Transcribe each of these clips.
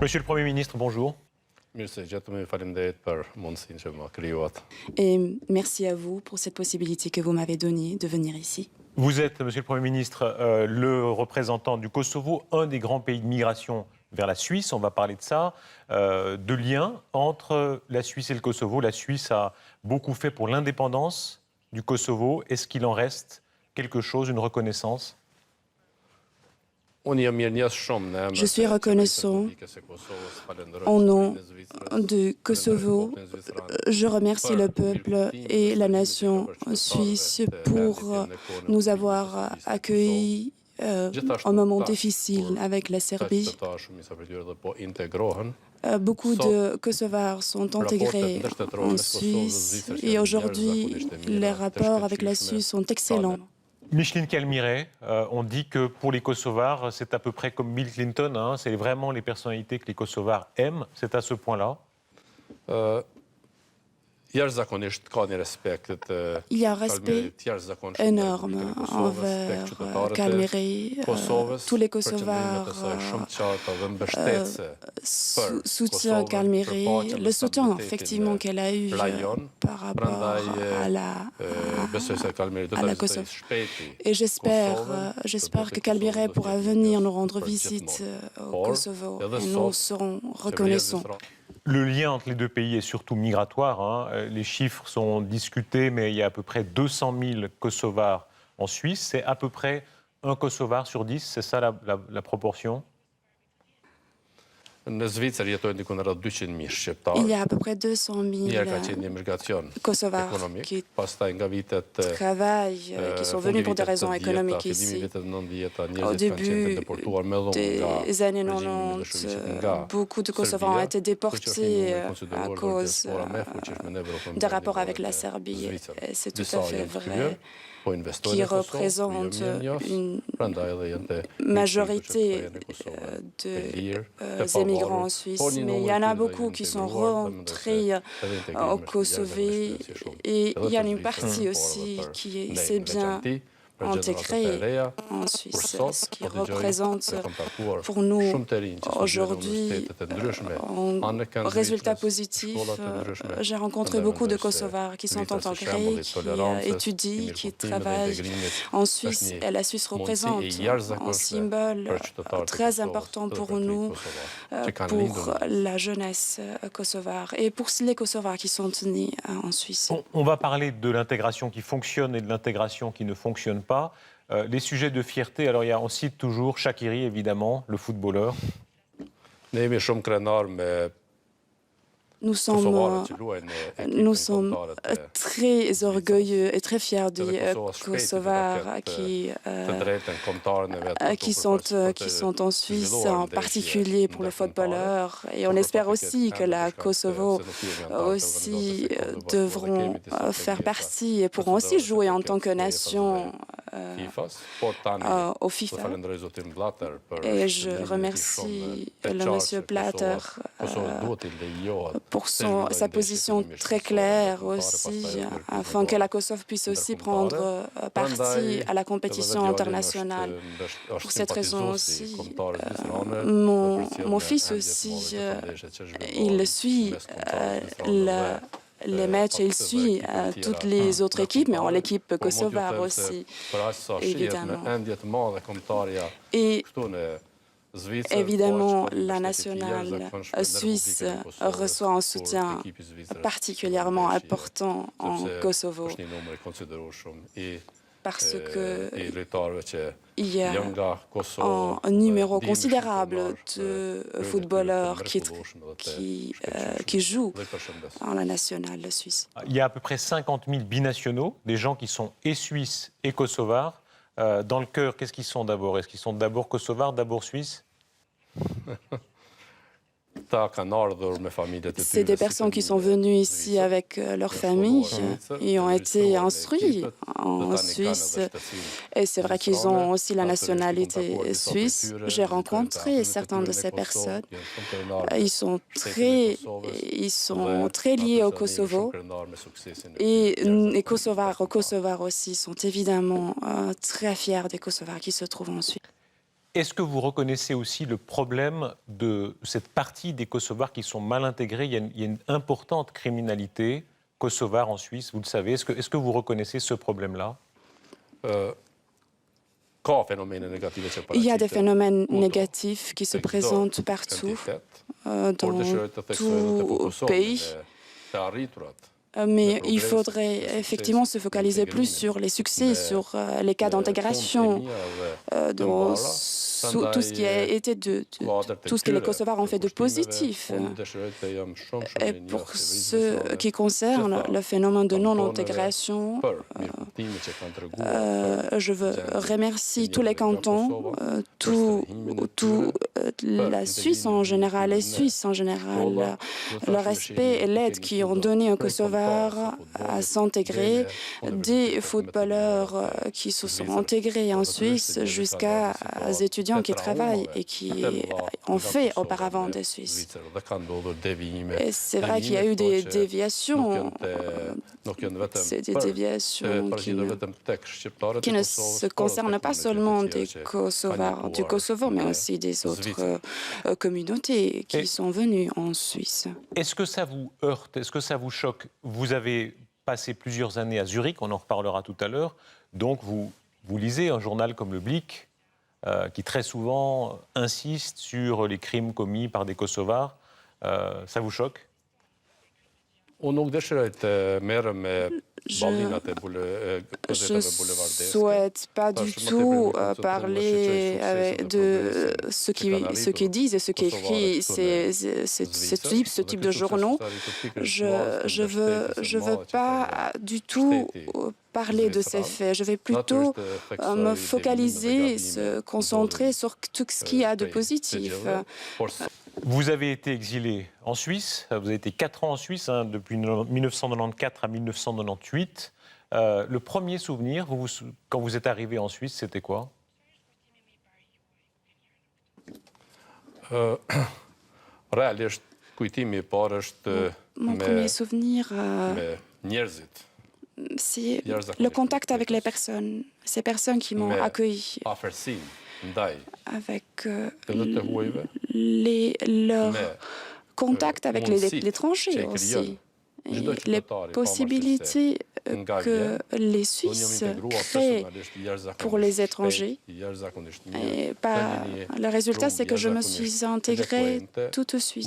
Monsieur le Premier ministre, bonjour. Et merci à vous pour cette possibilité que vous m'avez donnée de venir ici. Vous êtes, Monsieur le Premier ministre, le représentant du Kosovo, un des grands pays de migration vers la Suisse. On va parler de ça, de liens entre la Suisse et le Kosovo. La Suisse a beaucoup fait pour l'indépendance du Kosovo. Est-ce qu'il en reste quelque chose, une reconnaissance ? Je suis reconnaissant au nom du Kosovo. Je remercie le peuple et la nation suisse pour nous avoir accueillis un moment difficile avec la Serbie. Beaucoup de Kosovars sont intégrés en Suisse et aujourd'hui, les rapports avec la Suisse sont excellents. Micheline Calmiret, on dit que pour les Kosovars, c'est à peu près comme Bill Clinton, hein, c'est vraiment les personnalités que les Kosovars aiment, c'est à ce point-là. Il y a un respect énorme envers Calmiret. Tous les Kosovars soutiennent Calmiret, le soutien effectivement qu'elle a eu par rapport à la Kosovo. Et j'espère que Calmiret pourra venir nous rendre visite au Kosovo et nous serons reconnaissants. Le lien entre les deux pays est surtout migratoire, hein. Les chiffres sont discutés, mais il y a à peu près 200 000 Kosovars en Suisse. C'est à peu près un Kosovar sur 10, c'est ça la proportion ? Il y a à peu près 200 000 Kosovars qui travaillent, qui sont venus pour des raisons économiques ici. Au début des années 90, beaucoup de Kosovars ont été déportés à cause des rapports avec la Serbie. Et c'est tout à fait vrai, qui représente une majorité des émigrants en Suisse. Mais il y en a beaucoup qui sont rentrés au Kosovo et il y en a une partie aussi qui s'est bien intégrée en Suisse, ce qui représente pour nous aujourd'hui un résultat positif. J'ai rencontré beaucoup de Kosovars qui sont intégrés, qui étudient, qui travaillent en Suisse. Et la Suisse représente un symbole très important pour nous, pour la jeunesse kosovare et pour les Kosovars qui sont nés en Suisse. On va parler de l'intégration qui fonctionne et de l'intégration qui ne fonctionne pas. Les sujets de fierté, alors on cite toujours Shaqiri, évidemment, le footballeur. Nous sommes très orgueilleux et très fiers des Kosovars qui sont en Suisse, en particulier pour le footballeur. Et on espère aussi que la Kosovo aussi devront faire partie et pourront aussi jouer en tant que nation au FIFA. Et je remercie le monsieur Blatter pour sa position très claire aussi, afin que la Kosovo puisse aussi prendre partie à la compétition internationale. Pour cette raison aussi, mon fils aussi, il suit les matchs et il suit toutes les autres équipes, mais l'équipe kosovare aussi, évidemment. Et évidemment, la nationale suisse reçoit un soutien particulièrement important en Kosovo parce qu'il y a un numéro considérable de footballeurs qui jouent dans la nationale suisse. Il y a à peu près 50 000 binationaux, des gens qui sont et suisses et kosovars. Dans le cœur, qu'est-ce qu'ils sont d'abord ? Est-ce qu'ils sont d'abord kosovars, d'abord suisses ? C'est des personnes qui sont venues ici avec leur famille et ont été instruits en Suisse. Et c'est vrai qu'ils ont aussi la nationalité suisse. J'ai rencontré certaines de ces personnes. Ils sont très liés au Kosovo. Et les Kosovars aussi sont évidemment très fiers des Kosovars qui se trouvent en Suisse. Est-ce que vous reconnaissez aussi le problème de cette partie des Kosovars qui sont mal intégrés? Il y a une importante criminalité kosovare en Suisse, vous le savez. Est-ce que vous reconnaissez ce problème-là? Il y a des phénomènes négatifs qui se présentent partout, dans tout pays. Mais il faudrait effectivement se focaliser plus sur les succès, sur les cas d'intégration, dans tout ce qui a été tout ce que les Kosovars ont fait de positif. Et pour ce qui concerne le phénomène de non-intégration, je veux remercier tous les cantons, la Suisse en général, les Suisses en général, le respect et l'aide qu'ils ont donné aux Kosovars à s'intégrer, des footballeurs qui se sont intégrés en Suisse jusqu'à des étudiants qui travaillent et qui ont fait auparavant des Suisses. Et c'est vrai qu'il y a eu des déviations, c'est des déviations qui ne se concernent pas seulement des Kosovars du Kosovo, mais aussi des autres communautés qui sont venues en Suisse. Est-ce que ça vous heurte? Est-ce que ça vous choque? Vous avez passé plusieurs années à Zurich, on en reparlera tout à l'heure, donc vous lisez un journal comme le Blick, qui très souvent insiste sur les crimes commis par des Kosovars. Ça vous choque? Je ne souhaite pas du tout parler de ce qu'ils disent et ce qu'écrit ce type de journaux. Je veux pas du tout parler de ces faits. Je vais plutôt me focaliser, se concentrer sur tout ce qu'il y a de positif. Vous avez été exilé en Suisse, vous avez été 4 ans en Suisse, depuis 1994 à 1998. Le premier souvenir, quand vous êtes arrivé en Suisse, c'était quoi? Mon premier souvenir, c'est le contact avec les personnes, ces personnes qui m'ont accueilli, avec leur contact avec l'étranger aussi. Et les possibilités que les Suisses créent pour les étrangers. Et le résultat, c'est que je me suis intégrée tout de suite.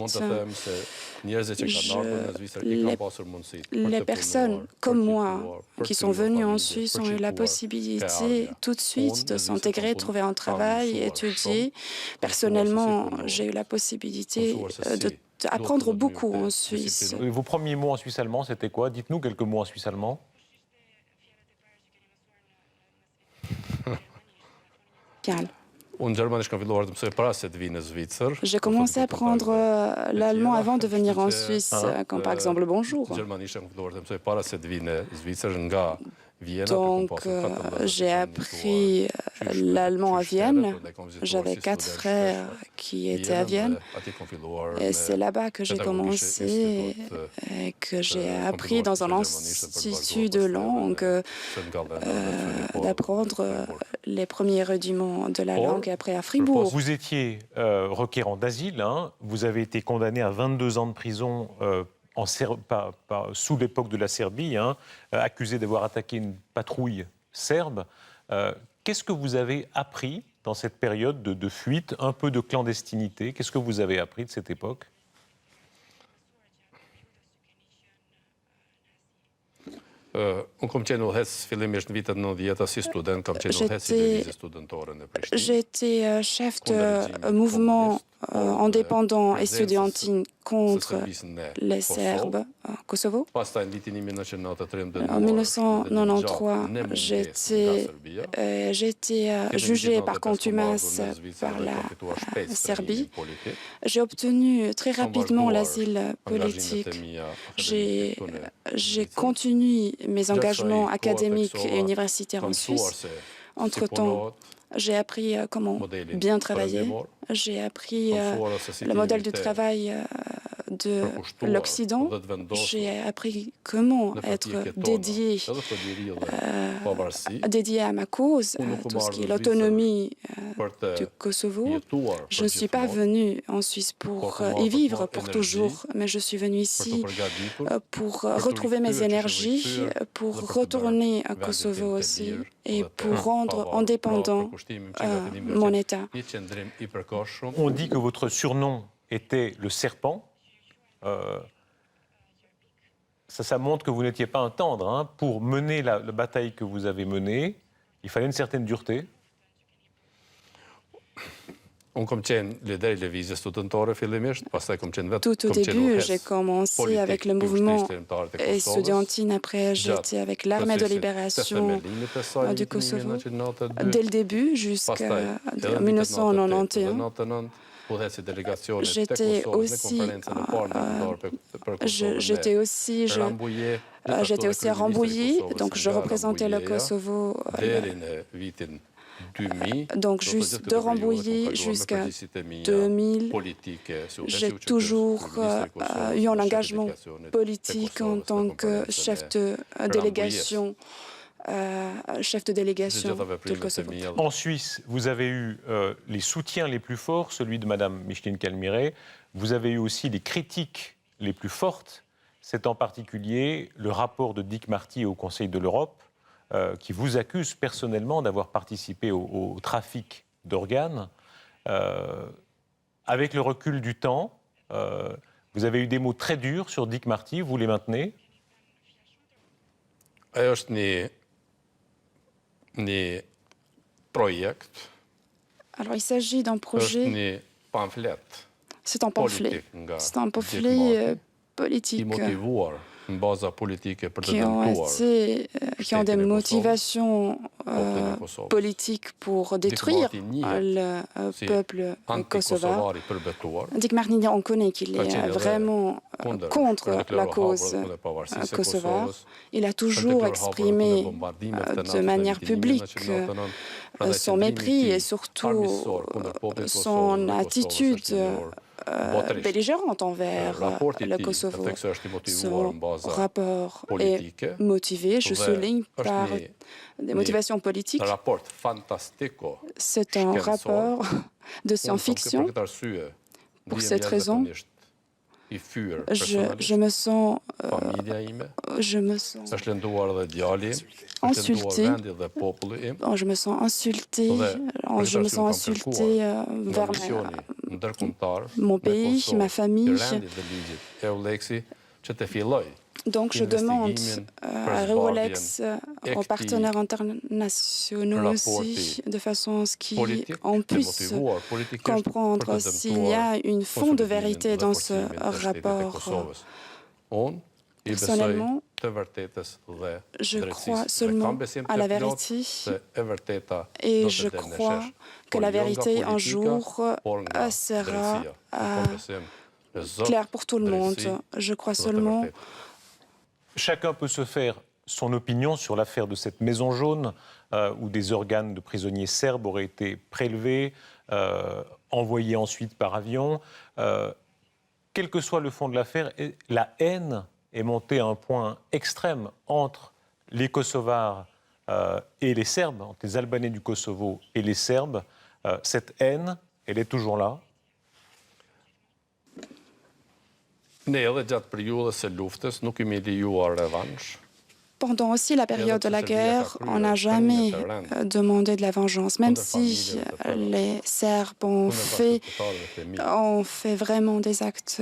Les personnes comme moi qui sont venues en Suisse ont eu la possibilité tout de suite de s'intégrer, trouver un travail, étudier. Personnellement, j'ai eu la possibilité d'apprendre beaucoup en Suisse. Vos premiers mots en suisse allemand, c'était quoi? Dites-nous quelques mots en suisse allemand. J'ai commencé à apprendre l'allemand avant de venir en Suisse, comme par exemple le bonjour. Donc, j'ai appris l'allemand à Vienne. J'avais 4 frères qui étaient à Vienne. Et c'est là-bas que j'ai commencé et que j'ai appris dans un institut de langue d'apprendre les premiers rudiments de la langue et après à Fribourg. Vous étiez requérant d'asile. Vous avez été condamné à 22 ans de prison sous l'époque de la Serbie, accusé d'avoir attaqué une patrouille serbe. Qu'est-ce que vous avez appris dans cette période de fuite, un peu de clandestinité? Qu'est-ce que vous avez appris de cette époque? J'étais chef de mouvement indépendant et studiantine contre les Serbes au Kosovo. En 1993, j'étais jugée par contumace par la Serbie. J'ai obtenu très rapidement l'asile politique. J'ai continué mes engagements académiques et universitaires en Suisse. Entre-temps, j'ai appris comment bien travailler. J'ai appris le modèle du travail de l'Occident, j'ai appris comment être dédié à ma cause, à tout ce qui est l'autonomie du Kosovo. Je ne suis pas venu en Suisse pour y vivre pour toujours, mais je suis venu ici pour retrouver mes énergies, pour retourner à Kosovo aussi et pour rendre indépendant mon État. On dit que votre surnom était le serpent. Ça montre que vous n'étiez pas un tendre. Hein. Pour mener la bataille que vous avez menée, il fallait une certaine dureté. Tout au début, j'ai commencé avec le mouvement estudiantine. Après, j'étais avec l'armée de libération du Kosovo. Dès le début, jusqu'en 1991, j'étais aussi à Rambouillet, donc je représentais le Kosovo. Donc, juste de Rambouillet jusqu'à 2000, j'ai toujours eu un engagement politique en tant que chef de délégation du Kosovo. En Suisse, vous avez eu les soutiens les plus forts, celui de Mme Micheline Calmiret. Vous avez eu aussi les critiques les plus fortes. C'est en particulier le rapport de Dick Marty au Conseil de l'Europe, qui vous accuse personnellement d'avoir participé au trafic d'organes. Avec le recul du temps, vous avez eu des mots très durs sur Dick Marty, vous les maintenez? Alors, il s'agit d'un projet. C'est un pamphlet. C'est un pamphlet politique. Qui ont des motivations politiques pour détruire le peuple kosovar. Dick Marty, on connaît qu'il est vraiment contre la cause kosovare. Il a toujours exprimé de manière publique son mépris et surtout son attitude belligérante envers le Kosovo. Son rapport est motivé, je souligne, par des motivations politiques. C'est un rapport de science-fiction. Pour cette raison, je me sens insulté. Je me sens insulté vers mon pays, ma famille. Donc, je demande à Rewolex, aux partenaires internationaux aussi, de façon à ce qu'on puisse comprendre s'il y a une fond de vérité dans ce rapport. Personnellement, je crois seulement à la vérité et je crois que la vérité un jour sera claire pour tout le monde. Je crois seulement. Chacun peut se faire son opinion sur l'affaire de cette maison jaune où des organes de prisonniers serbes auraient été prélevés, envoyés ensuite par avion. Quel que soit le fond de l'affaire, la haine est montée à un point extrême entre les Kosovars et les Serbes, entre les Albanais du Kosovo et les Serbes. Cette haine, elle est toujours là. Pendant aussi la période de la guerre, on n'a jamais demandé de la vengeance, même si les Serbes ont fait vraiment des actes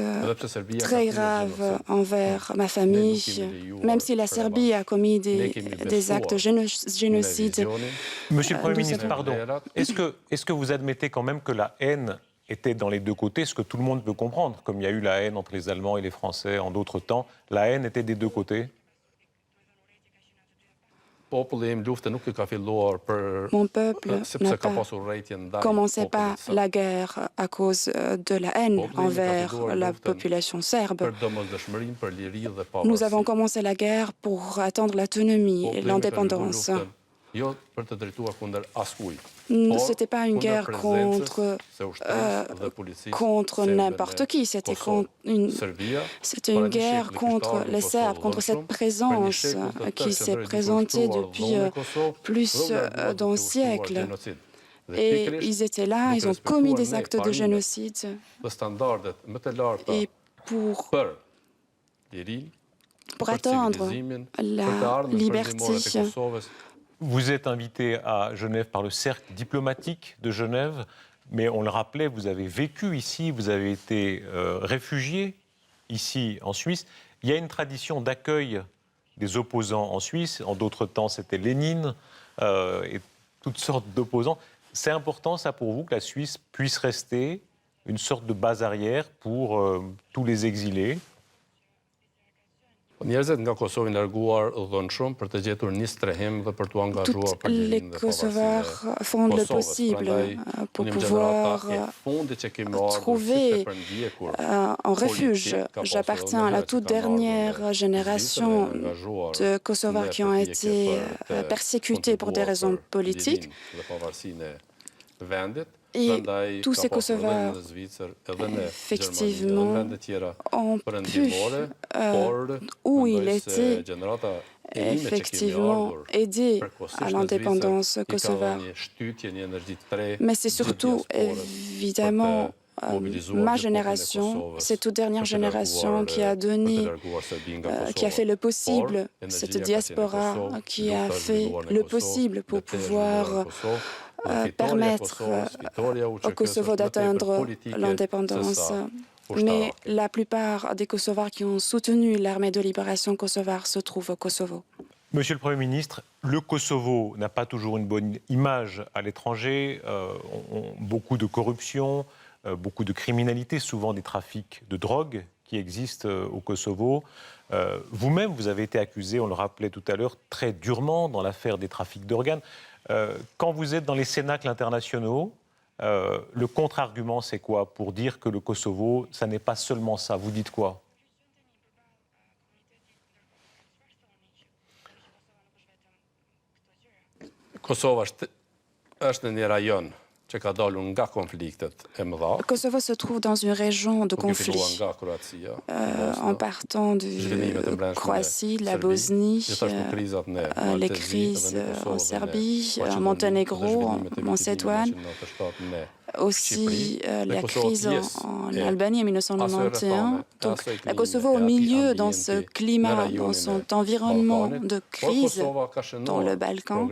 très graves envers ma famille, même si la Serbie a commis des actes génocides. Monsieur le Premier ministre, pardon, est-ce que vous admettez quand même que la haine était dans les deux côtés, ce que tout le monde peut comprendre, comme il y a eu la haine entre les Allemands et les Français en d'autres temps, la haine était des deux côtés? Mon peuple n'a pas commencé par la guerre à cause de la haine envers la population serbe. Nous avons commencé la guerre pour atteindre l'autonomie et l'indépendance. Ce n'était pas une guerre contre n'importe qui, c'était une guerre contre les Serbes, contre cette présence qui s'est présentée depuis plus d'un siècle. Et ils étaient là, ils ont commis des actes de génocide. Et pour atteindre la liberté. Vous êtes invité à Genève par le cercle diplomatique de Genève, mais on le rappelait, vous avez vécu ici, vous avez été réfugié ici en Suisse. Il y a une tradition d'accueil des opposants en Suisse. En d'autres temps, c'était Lénine et toutes sortes d'opposants. C'est important, ça, pour vous, que la Suisse puisse rester une sorte de base arrière pour tous les exilés? Tous les Kosovars font le possible pour pouvoir trouver un refuge. J'appartiens à la toute dernière génération de Kosovars qui ont été persécutés pour des raisons politiques. Et tous ces Kosovars, effectivement, ont pu, où ils étaient, effectivement, aider à l'indépendance kosovare. Mais c'est surtout, évidemment, ma génération, cette toute dernière génération qui a donné, qui a fait le possible, cette diaspora qui a fait le possible pour pouvoir permettre au Kosovo d'atteindre l'indépendance. Mais la plupart des Kosovars qui ont soutenu l'armée de libération kosovare se trouvent au Kosovo. Monsieur le Premier ministre, le Kosovo n'a pas toujours une bonne image à l'étranger. Beaucoup de corruption, beaucoup de criminalité, souvent des trafics de drogue qui existent au Kosovo. Vous-même, vous avez été accusé, on le rappelait tout à l'heure, très durement dans l'affaire des trafics d'organes. Quand vous êtes dans les cénacles internationaux, le contre-argument, c'est quoi pour dire que le Kosovo, ça n'est pas seulement ça? Vous dites quoi? Kosovo se trouve dans une région de conflit, en partant de Croatie, de la Bosnie, les crises en Serbie, en Monténégro, en Macédoine, aussi la crise en Albanie en 1991. Donc, le Kosovo au milieu dans ce climat, dans son environnement de crise dans le Balkan,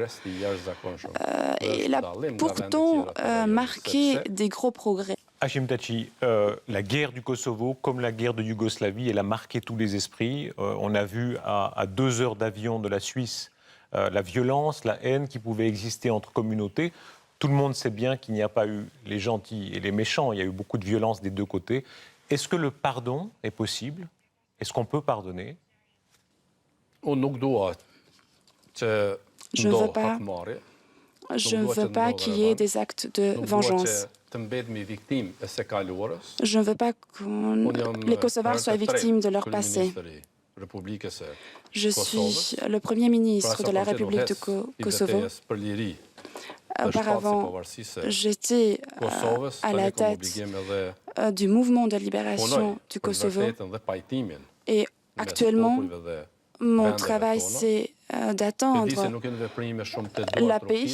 il a pourtant marqué des gros progrès. Hashim Thaçi, la guerre du Kosovo, comme la guerre de Yougoslavie, elle a marqué tous les esprits. On a vu à 2 heures d'avion de la Suisse la violence, la haine qui pouvait exister entre communautés. Tout le monde sait bien qu'il n'y a pas eu les gentils et les méchants. Il y a eu beaucoup de violence des deux côtés. Est-ce que le pardon est possible? Est-ce qu'on peut pardonner? Je ne veux pas qu'il y ait des actes de vengeance. Je ne veux pas que les Kosovars soient victimes de leur passé. Je suis le Premier ministre de la République du Kosovo. Auparavant, j'étais à la tête du mouvement de libération du Kosovo. Et actuellement, mon travail, c'est d'attendre la paix.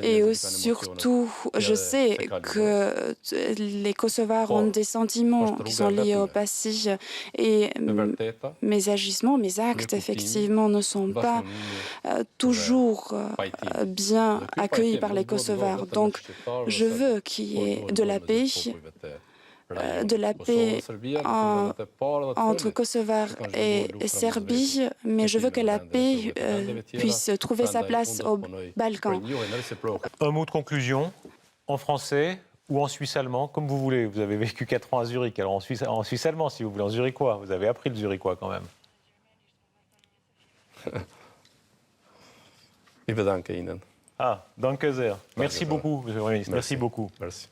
Et surtout, je sais que les Kosovars ont des sentiments qui sont liés au passé. Et mes agissements, mes actes, effectivement, ne sont pas toujours bien accueillis par les Kosovars. Donc, je veux qu'il y ait de la paix entre Kosovars et Serbie, mais je veux que la paix puisse trouver sa place au Balkan. Un mot de conclusion, en français ou en suisse allemand, comme vous voulez. Vous avez vécu 4 ans à Zurich, alors en suisse allemand, si vous voulez, en zurichois. Vous avez appris le zurichois quand même. Ah, danke sehr. Merci beaucoup, Monsieur le Premier ministre. Merci beaucoup. Merci.